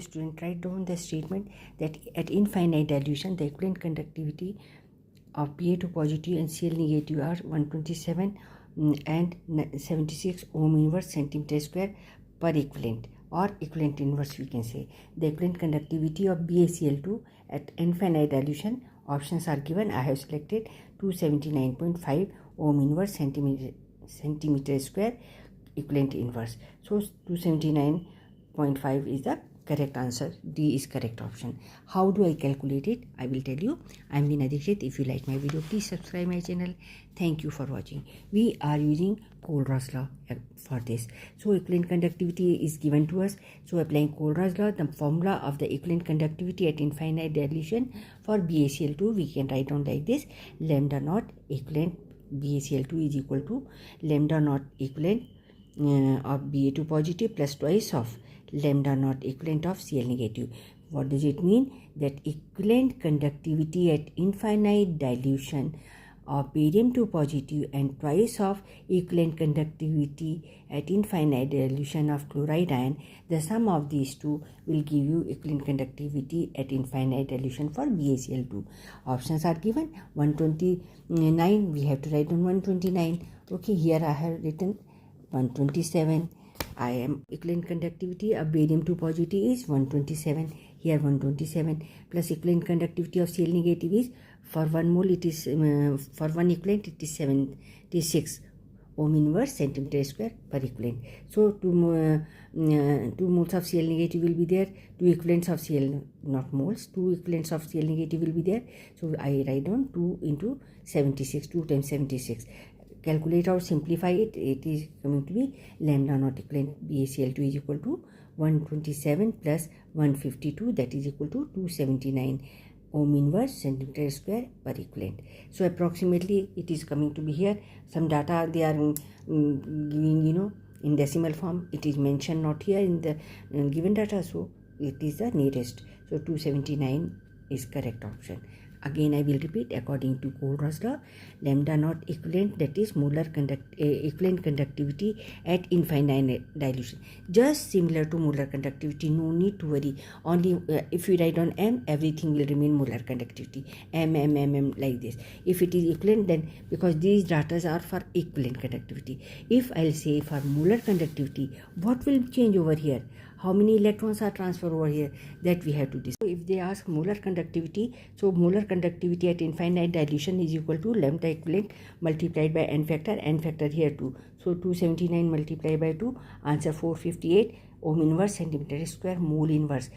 student, write down the statement that at infinite dilution the equivalent conductivity of Pa2 positive and Cl negative are 127 and 76 ohm inverse centimeter square per equivalent, or equivalent inverse we can say. The equivalent conductivity of BaCl2 at infinite dilution, options are given. I have selected 279.5 ohm inverse centimeter square equivalent inverse. So 279.5 is the correct answer. D is correct option. How do I calculate it? I will tell you. I am Veena Dixit. If you like my video, please subscribe my channel. Thank you for watching. We are using Kohlrausch law for this. So equivalent conductivity is given to us. So applying Kohlrausch law, the formula of the equivalent conductivity at infinite dilution for BaCl2 we can write down like this: lambda naught equivalent BaCl2 is equal to lambda naught equivalent of Ba2 positive plus twice of lambda naught equivalent of Cl negative. What does it mean? That equivalent conductivity at infinite dilution of barium-2 positive and twice of equivalent conductivity at infinite dilution of chloride ion, the sum of these two will give you equivalent conductivity at infinite dilution for BaCl2. Options are given. 129, we have to write down 129. Okay, here I have written 127. I am equivalent conductivity of barium-2 positive is 127. Here 127 plus equivalent conductivity of Cl negative is, for 1 mole it is for 1 equivalent it is 76 ohm inverse centimeter square per equivalent. So 2 moles of Cl negative will be there. 2 equivalents of Cl, not moles, 2 equivalents of Cl negative will be there. So I write down 2 into 76, 2 times 76. Calculate or simplify it, it is coming to be lambda naught equivalent BaCl2 is equal to 127 plus 152, that is equal to 279 ohm inverse centimeter square per equivalent. So approximately it is coming to be here. Some data they are giving, in decimal form. It is mentioned not here in the given data, so it is the nearest. So 279 is correct option. Again I will repeat, according to Kohlrausch law, lambda naught equivalent, that is molar equivalent conductivity at infinite dilution, just similar to molar conductivity. No need to worry. Only if you write on M, everything will remain molar conductivity, M like this. If it is equivalent, then because these data are for equivalent conductivity. If I'll say for molar conductivity, what will change over here? How many electrons are transferred over here? That we have to decide. So if they ask molar conductivity, so molar conductivity at infinite dilution is equal to lambda equivalent multiplied by n factor here 2. So 279 multiplied by 2, answer 458 ohm inverse centimeter square mole inverse.